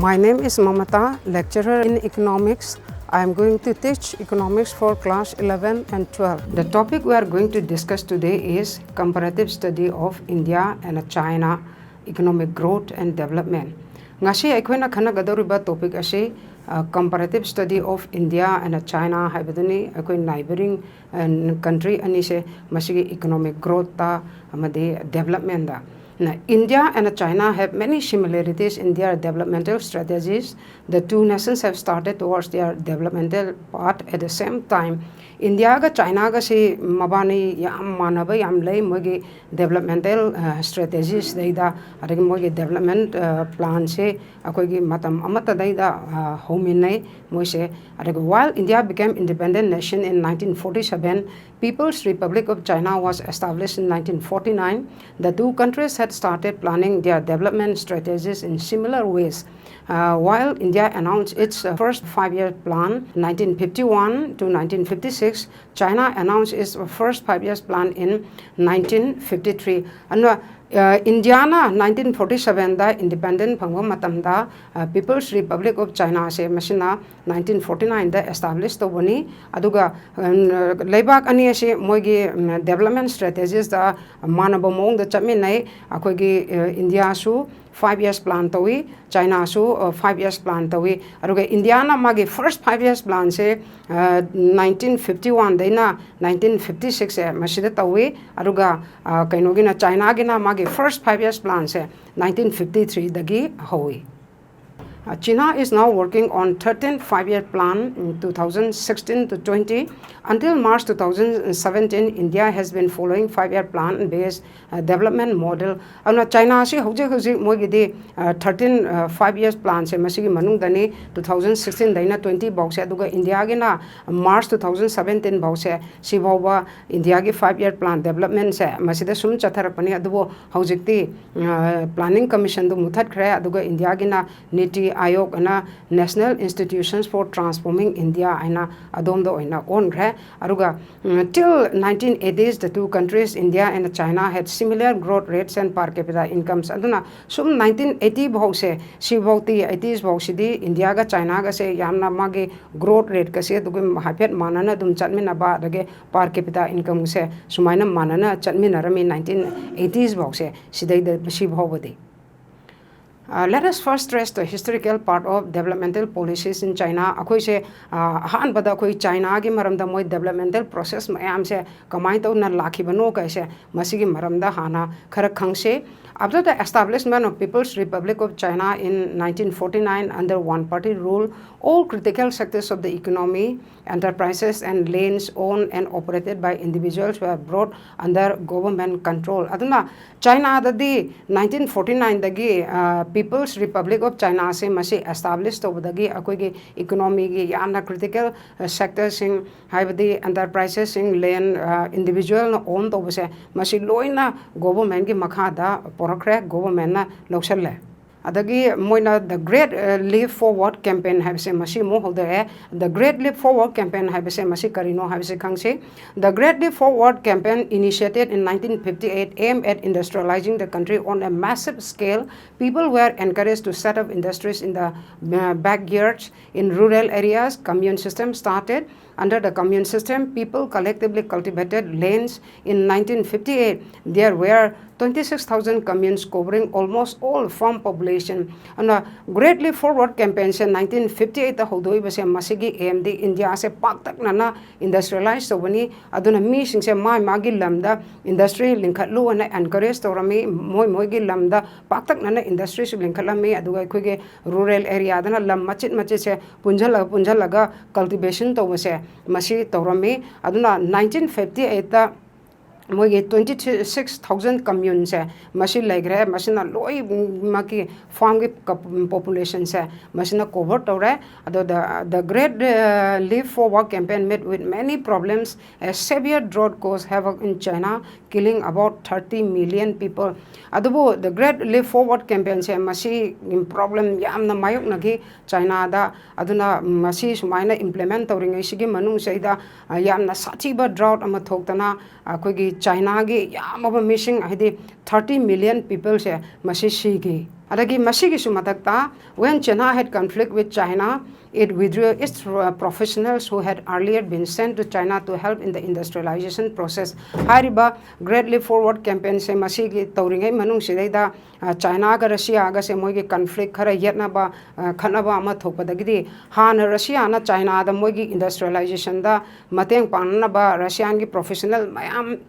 My name is Mamata, lecturer in economics. I am going to teach economics for class 11 and 12. The topic we are going to discuss today is comparative study of India and China economic growth and development. Ngasi aikoina khanagadoriba topic ase comparative study of India and China haibaduni akoi neighboring country ani se masigi economic growth ta amadi development da. Now, India and China have many similarities in their developmental strategies. The two nations have started towards their developmental path at the same time. India ga China ga si mabani yam manaba yam lay mogi developmental strategies deida adagi mogi development plan se akogi matam amata deida hominai moise adagi while India became independent nation in 1947, People's Republic of China was established in 1949. The two countries had started planning their development strategies in similar ways. While India announced its first 5-year plan 1951 to 1956, China announced its first 5-year plan in 1953. Indiana 1947 da independent phangwa matamda People's Republic of China se machina 1949 da established tobani aduga leibak ani se moigi development strategies da manaba mong da chaminai akogi India su 5 years plan tawi China su 5 years plan tawi aduga Indiana magi first 5 years plan se 1951 daina 1956 se machida tawi aduga kainogina China gina magi first 5 years plan se 1953 dagi howi. China is now working on 13th 5-year plan in 2016 to 20. Until March 2017, India has been following 5-year plan-based development model. China si hojik mogi di 13 5-year plan se masigi manung dani 2016 daina 20 box aduga India gina March 2017 box si bawa India gi 5-year plan development se masida sum chatharapani adubo hojik ti planning commission du muthat khre aduga India gina niti Ayog ana National Institutions for Transforming India aina adomdo aina on gre aruga till 1980s the two countries India and China had similar growth rates and per capita incomes aduna sum 1980 bhause si bhauti 80s bhausidi India ga China ga se yamna mage growth rate ka se dugum hapet manana dum chatmina ba dage per capita income se sumaina manana chatmina rami 1980s bhause sidai de si bhaubadi. Let us first stress the historical part of developmental policies in China. Akoi se han bada koi China gi maramda moi developmental process mayam se kamai to na lakhibano ka se masigi maramda hana khara khangse. After the establishment of People's Republic of China in 1949 under one-party rule, all critical sectors of the economy, enterprises and lanes owned and operated by individuals were brought under government control. Aduna China dadi 1949 dagi People's Republic of China se masi established over dagi akogi economy gi yamna critical sectors sing haibadi enterprises sing land individual owned over se masi loina government gi makhada government na lokshalle adagi moina the Great Leap Forward campaign have se masi mo holder the Great Leap Forward campaign have se masi karino have se khangse. The Great Leap Forward campaign initiated in 1958 aimed at industrializing the country on a massive scale. People were encouraged to set up industries in the backyards in rural areas. Commune system started. Under the commune system, people collectively cultivated lands. In 1958, there were 26,000 communes covering almost all farm population. And a Great Leap Forward campaign in 1958 the hodoi base masigi AMD India se pak tak nana industrialized so bani aduna mi sing se mai magi lamda industry linkatlu and encourage torami moi gi lamda pak tak nana industry su linkatami aduga khoge rural area dana lam machit se punjalaga cultivation to base masi torami aduna 1958 the mogi 26,000 communes se machine legre machine loi maki farm population se machine cover tore ado the Great Leap Forward campaign met with many problems. A severe drought caused havoc in China, killing about 30 million people. Adubo the Great Leap Forward campaign se masi problem yamna mayok nagi China da aduna masi sumaina implement tawring isigi manung seida yamna sachiba drought ama thoktana akogi China gi yamaba missing hidi 30 million people se masi sigi Adagi masigi su matakta, when China had conflict with China, it withdrew its professionals who had earlier been sent to China to help in the industrialization process. Hariba Great Leap Forward campaign se masigi tauringai manung sidaida China ga Russia ga se moigi conflict khara yetnaba khanaba ama thokpadagidi hana Russia na China da moigi industrialization da mateng panaba Russian gi professional mayam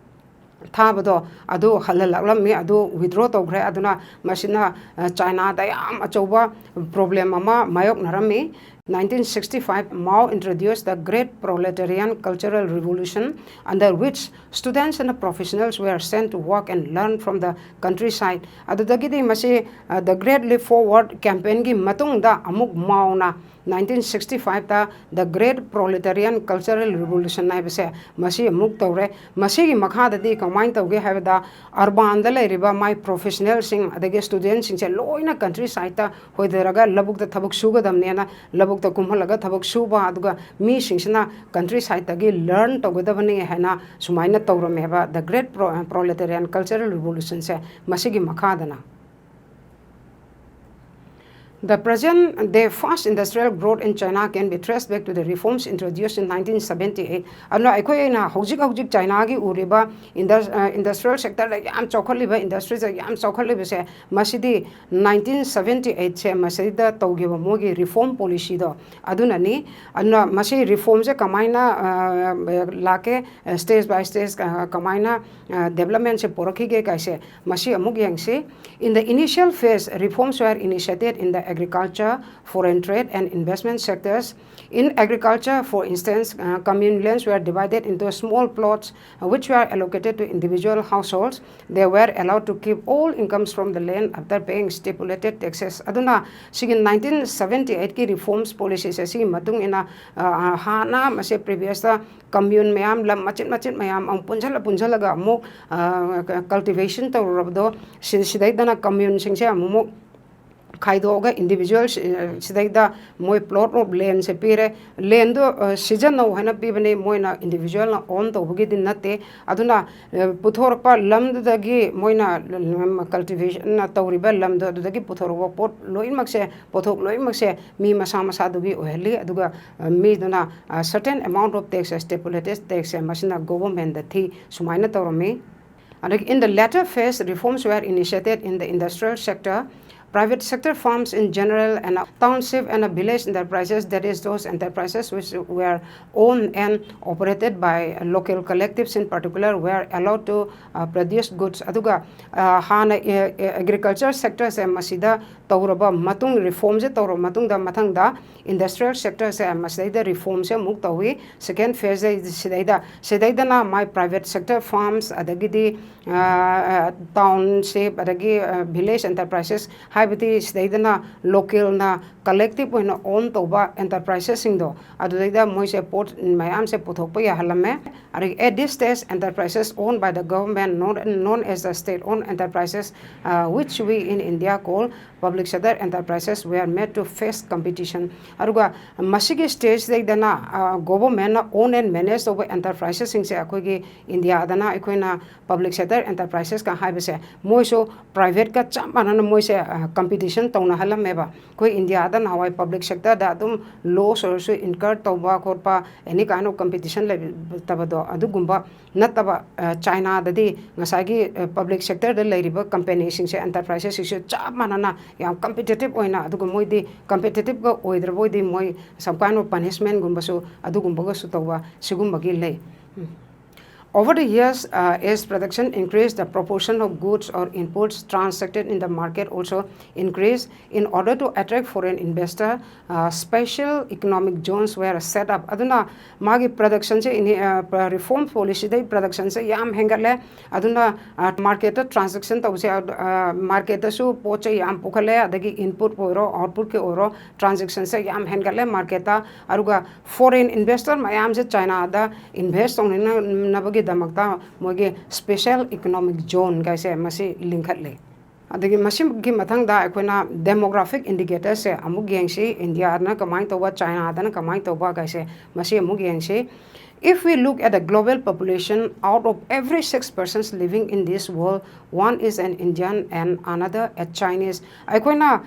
Tabado, Ado Halalami, Ado withdraw to Gre Aduna, Machina, China, Dayam, Achoba, problem Mama, Mayok Narami. 1965, Mao introduced the Great Proletarian Cultural Revolution, under which students and professionals were sent to work and learn from the countryside. Adudagidi Masi, the Great Leap Forward campaign gi Matungda Amuk Mao na 1965 ta the Great Proletarian Cultural Revolution naibase masi amuk tawre masi gi makha dadi combine tawge habda urban da leiriba my professional sing adage students sing se loina countryside ta hoideraga labuk da thabuk suga damne na labuk ta kumhalaga thabuk suba aduga mi singsina countryside ta gi learn tawgadabani haina sumaina tawrameba the Great Proletarian Cultural Revolution se masi gi makha dana. The present-day fast industrial growth in China can be traced back to the reforms introduced in 1978. Ano aikoi na hojik China gi uriba industrial sector la yam chokhaliba industries yam chokhaliba se masidi 1978 se masida tawgiba mogi reform policy do adunani anna masi reforms se kamaina lake stage by stage kamaina development se porokhi ge kaise masi amuk yangse in the initial phase reforms were initiated in the agriculture, foreign trade and investment sectors. In agriculture, for instance, commune lands were divided into small plots which were allocated to individual households. They were allowed to keep all incomes from the land after paying stipulated taxes. Aduna sigin 1978 ki reforms policies se sigi matung ina hana mase previous commune mayam lam macit mayam ang punjala mo cultivation to rabdo sidai dana commune singse amu Kaidoga individuals sidaida moi plot of land se pire land do season no hana pibane moina individual na own to bugi din nate aduna puthorpa lam dagi moina cultivation na tawriba lam do dagi puthorwa pot loin makse pothok loin makse mi masa dugi oheli aduga mi duna certain amount of tax stipulated tax masina government the thi sumaina tawrami. And in the latter phase reforms were initiated in the industrial sector. Private sector firms in general and township and village enterprises, that is those enterprises which were owned and operated by local collectives in particular, were allowed to produce goods. Aduga hana agriculture sector se masida tawraba matung reforms tawro matung da mathang da industrial sector se masida reforms se muk tawi second phase sidaida na my private sector firms adagidi township adagi village enterprises Habiti Stadana local na collective when own toba enterprises do Aduda Moise port in Mayam se Potopia Halame. At this stage, enterprises owned by the government known as the state-owned enterprises, which we in India call public sector enterprises, were made to face competition. Aruga Masigi stage they dana government own and managed over enterprises in Akogi India Adana Equina public sector enterprises can have say Moiso private ka chamanana Moise competition tauna halameba koi India dan Hawaii public sector da dum loss or so incur toba korpa any kind of competition tabado adugumba nataba China dadi ngasagi public sector da leiriba companies sing enterprises sing chamanana yam competitive oina adugumoi di competitive ga oidraboi di moi some kind of punishment gumbasu adugumba su toba sigumbagi lei. Over the years, as production increased, the proportion of goods or inputs transacted in the market also increased. In order to attract foreign investor, special economic zones were set up. Aduna magi production se in reform policy day production se yam hengale. Aduna market transaction to se market su poche yam pukale adagi input poiro output ke oro transaction se yam hengale marketa aruga foreign investor mayam se China da invest on nabagi damakta moge special economic zone gaise masi linkhatle adagi masim gi mathang da akoina demographic indicators se amug yengsi India na kamai toba China da na kamai toba gaise masi amug yengsi If we look at the global population, out of every 6 persons living in this world, one is an Indian and another a Chinese. Aikoina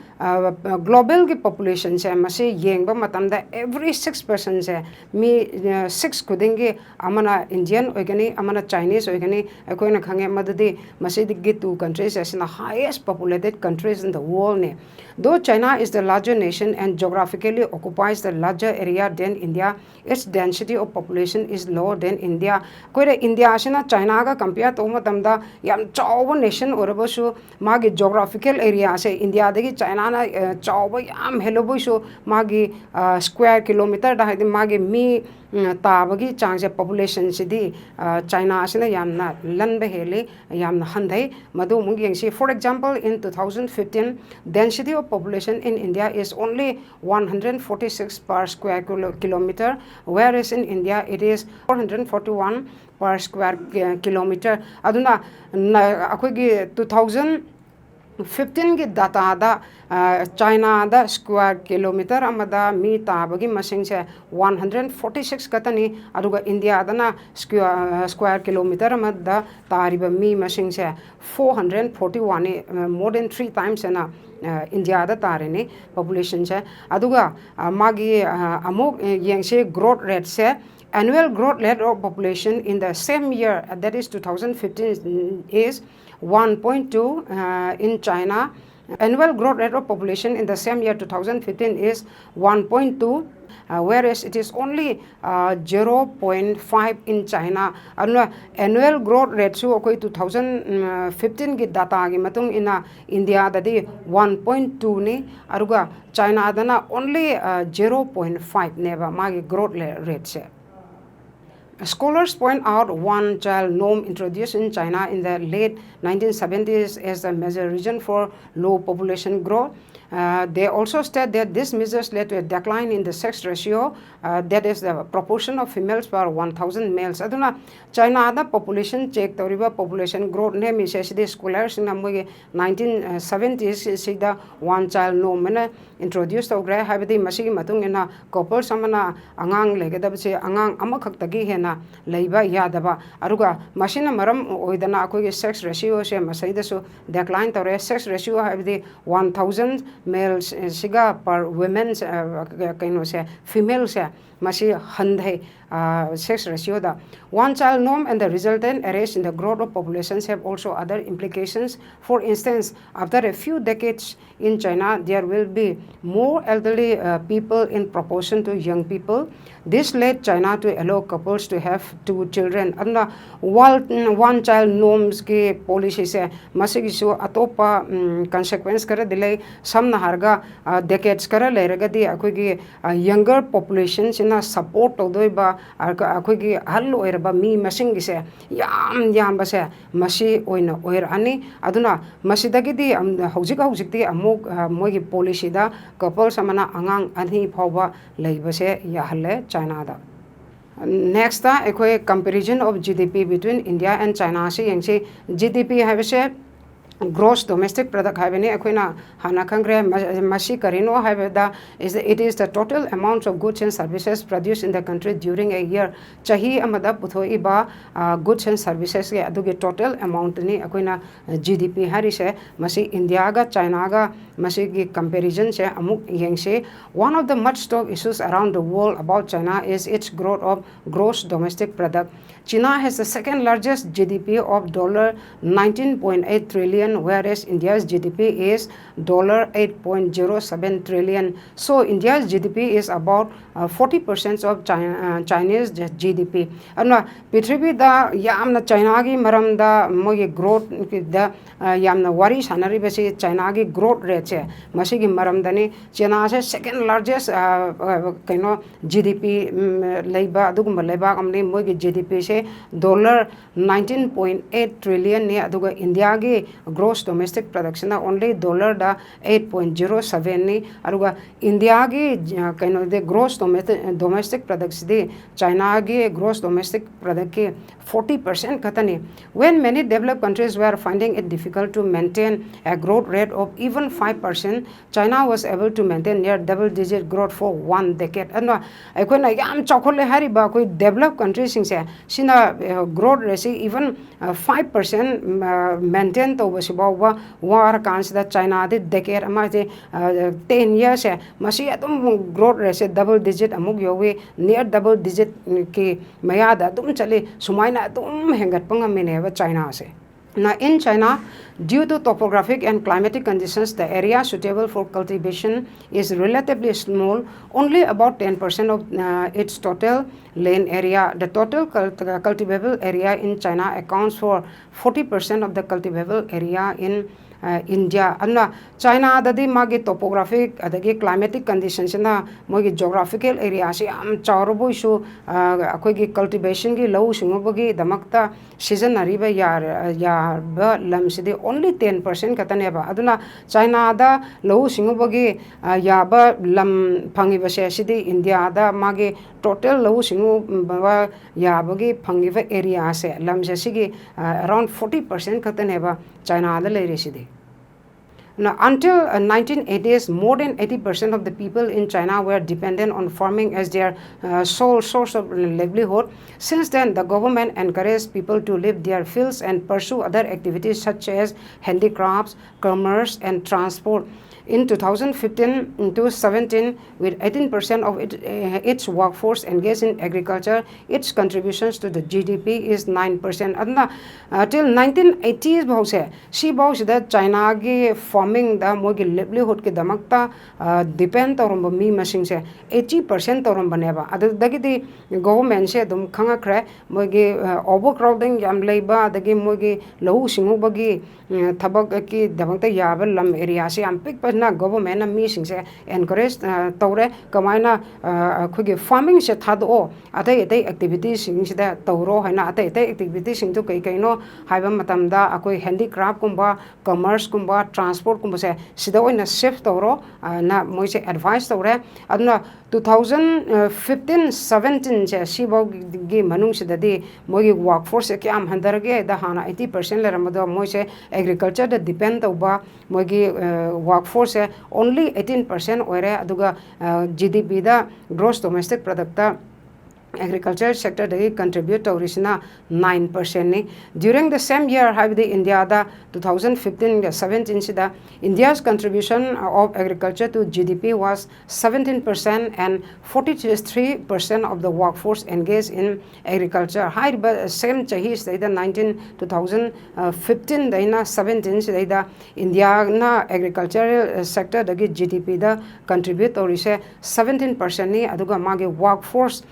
global ki population se masi yengba matamda every 6 persons se mi 6 kudingi amana Indian oigani amana Chinese oigani aikoina khange madadi masi gi two countries as in the highest populated countries in the world ne. Though China is the larger nation and geographically occupies the larger area than India, its density of population is lower than India. Koire India asina China ga compare to matamda yam chawa nation orabasu magi geographical area se India dagi China na chawa yam helobu so magi square kilometer da magi mi tabagi changse population sidi China asina yamna lanbe hele yamna handai madu mungi yangsi. For example, in 2015 density of population in India is only 146 per square kilometer, whereas in India it is 441 per square kilometer. Aduna akoigi 2015 ki data da China da square kilometer amada mi tabagi masing se 146 katani aduga India dana square kilometer amada tariba mi masing se 441 more than 3 times na India da tarene population se aduga magi amok yengse growth rate se annual growth rate of population in the same year, that is 2015, is 1.2 in China. Annual growth rate of population in the same year 2015 is 1.2, whereas it is only 0.5 in China. Annual growth rate so okay 2015 ki data gi matung ina India dadi 1.2 ni aruga China dana only 0.5 neba magi growth rate se. Scholars point out one-child norm introduced in China in the late 1970s as a major reason for low population growth. They also state that these measures led to a decline in the sex ratio, that is the proportion of females per 1,000 males. Aduna China da population check toriba population growth ne mi se scholars in 1970s se da one-child norm ne introduced ogre habidi masigi matung ina couple samana angang legedab se angang amakhak tagi hena leiba yadaba aruga machine maram oidana akogi sex ratio se masaida so decline tore sex ratio habidi 1,000 males siga per women kaino se female se masi handai sex ratio da one child norm and the resultant arrest in the growth of populations have also other implications. For instance, after a few decades in China there will be more elderly people in proportion to young people. This led China to allow couples to have 2 children. And one child norms ke policy se masigi so atopa consequence kara delay samna harga decades kara leraga di akogi younger populations ina support odoiba akogi hallo erba mi masing se yam ba se masi oina oir ani aduna masidagi di hojik di amok mogi policy da couple samana angang ani phawba leiba se ya halle China da. Next a comparison of GDP between India and China se yangse GDP have se gross domestic product haveni akoina hana kangre masi karino have is it is the total amount of goods and services produced in the country during a year. Chahi amada puthoi ba goods and services ke aduge total amount ni akoina GDP hari se masi India ga China ga masi ki comparison se amuk yengse. One of the much talked issues around the world about China is its growth of gross domestic product. China has the second largest GDP of $19.8 trillion, whereas India's GDP is $8.07 trillion. So India's GDP is about 40% of Chinese GDP. Anna Pitribi da yamna China gi maram da mogi growth da yamna wari sanari basi China gi growth rate che masi gi maram dani China se second largest kaino GDP leiba adugum leiba amni mogi GDP se $19.8 trillion ne aduga India gi gross domestic production only dollar da 8.07 ni aruga India gi kaino de gross domestic products de China gi gross domestic product ki 40% khatani. When many developed countries were finding it difficult to maintain a growth rate of even 5%, China was able to maintain near double-digit growth for 1 decade. And aikoina yam chokole hariba koi developed countries singse sina growth rate even 5% maintain to basibawa war kans that China de decade ama 10 years masi atum growth rate double-digit amuk yowe near double-digit ki mayada dum chale sumaina dum hengat pangamine China se. Now in China, due to topographic and climatic conditions, the area suitable for cultivation is relatively small, only about 10% of its total land area. The total cultivable area in China accounts for 40% of the cultivable area in India. Anna China dadi magi topographic adagi climatic conditions na mogi geographical area se am chawrobo isu akoigi cultivation gi low singobagi damakta season ariba yar ba lamsidi only 10% kataneba aduna China da low singobagi yaba lam phangiba se sidi India da magi total low singo ba yabagi phangiba area se lam se sigi around 40% kataneba China da leire sidi. Now, until 1980s, more than 80% of the people in China were dependent on farming as their sole source of livelihood. Since then, the government encouraged people to leave their fields and pursue other activities such as handicrafts, commerce, and transport. In 2015 to 17, with 18% of its workforce engaged in agriculture, its contributions to the GDP is 9%. Till 1980s, bhause she bhause that China gi farming da mogi livelihood ki damakta depend torom mi masing se 80% torom baneba. Adu dagi di government se dum khanga kre mogi overcrowding yam leiba dagi mogi lahu singu bagi thabak ki damakta yabal lam area se am pick na government na mi sing se encourage tawre kamaina khugi farming se thado atai activities sing se da tawro haina atai activities sing to kai no haiba matam da akoi handicraft kumba commerce kumba transport kumba se sida oina shift tawro na moi se advice tawre adna 2015-17 se sibog gi manung se da di moi workforce ke am handarge da hana 80% le ramado moi se agriculture da depend tawba moi gi workforce only 18% oire aduga GDP da gross domestic product da agriculture sector they contribute to origina 9% ni. During the same year have the India da 2015-17 sida India's contribution of agriculture to GDP was 17% and 43% of the workforce engaged in agriculture. High but same chahi sida 2015 daina 17 sida India na agricultural sector dagi GDP da contribute to 17% ni aduga mage workforce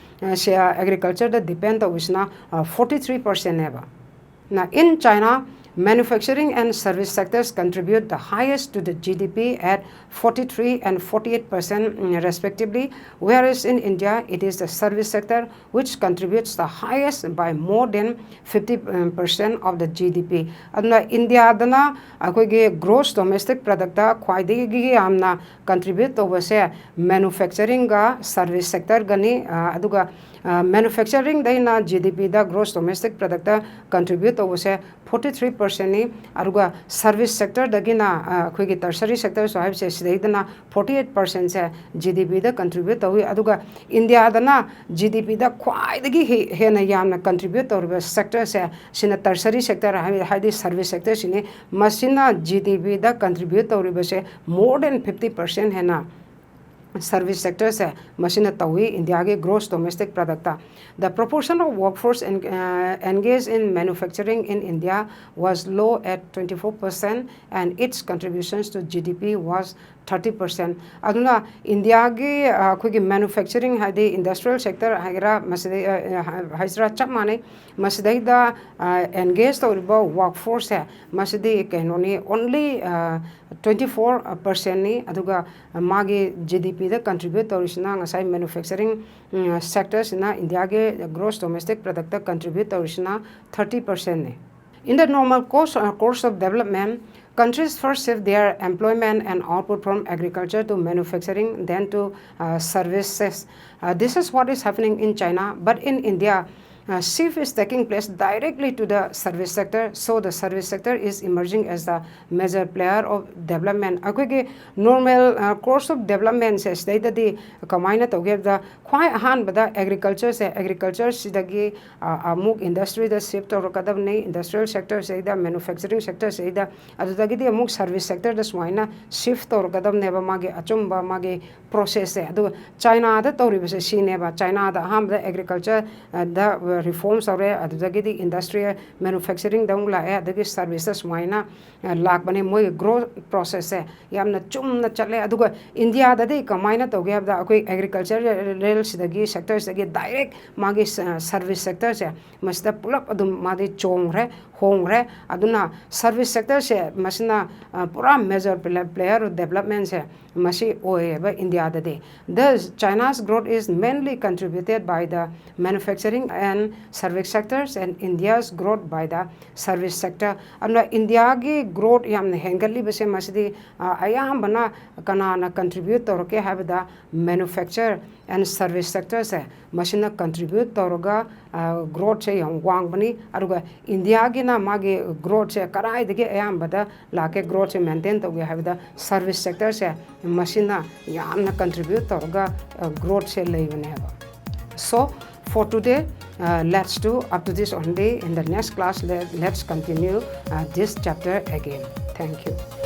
agriculture that depend on 43% ever. Now in China, manufacturing and service sectors contribute the highest to the GDP at 43 and 48% respectively, whereas in India it is the service sector which contributes the highest by more than 50% of the GDP. Adna India dana akoigi gross domestic product da khwaidigi amna contribute to se manufacturing ga service sector gani aduga manufacturing daina GDP da gross domestic product da contribute to se 43% ni aruga service sector dagina akoigi tertiary sector so have se sidana 48% se GDP da contribute to aduga India dana GDP da khwaidagi hena yamna contribute to sector se sina tertiary sector haidi service sector sine masina GDP da contribute to se more than 50% hena service sectors machine tawi India ge gross domestic product. The proportion of workforce engaged in manufacturing in India was low at 24% and its contributions to GDP was 30%. Aduna India ge khoi manufacturing hadi industrial sector hagira masde haisra chamane masdai da engaged or workforce masde kenoni only 24% ni aduga magi GDP da contribute torisna ngasai manufacturing sectors na India ge gross domestic product contribute torisna 30% ni. In the normal course of development, countries first shift their employment and output from agriculture to manufacturing, then to services. This is what is happening in China, but in India, shift is taking place directly to the service sector. So the service sector is emerging as the major player of development. Akoigi normal course of development se state the kamaina to give the quite han bada agriculture se agriculture sidagi amuk industry the shift or kadam nei industrial sector se the manufacturing sector se the adudagi the amuk service sector the swaina shift or kadam neba mage achumba mage process se adu China da tori se sineba China da ham the agriculture the reforms are adudagi industrial manufacturing dong la adagi services waina lak bane moi growth process se yamna chumna chale aduga India da de kamaina to ge da akoi agriculture rails dagi sectors dagi direct magi service sector se masta pulap adum madi chong re hong re aduna service sector se masna pura major player of development se masi oe ba India da de thus China's growth is mainly contributed by the manufacturing and service sectors and India's growth by the service sector. And India ki growth yam hengali base masidi ayam bana kanana contribute to ke have the manufacture and service sectors se machine contribute to growth se yang wang bani aruga India ki na magi growth se karai de ayam bada lake growth se maintain to have the service sector se machine yam na contribute to growth se lei bane. So for today, let's do up to this only. In the next class, let's continue this chapter again. Thank you.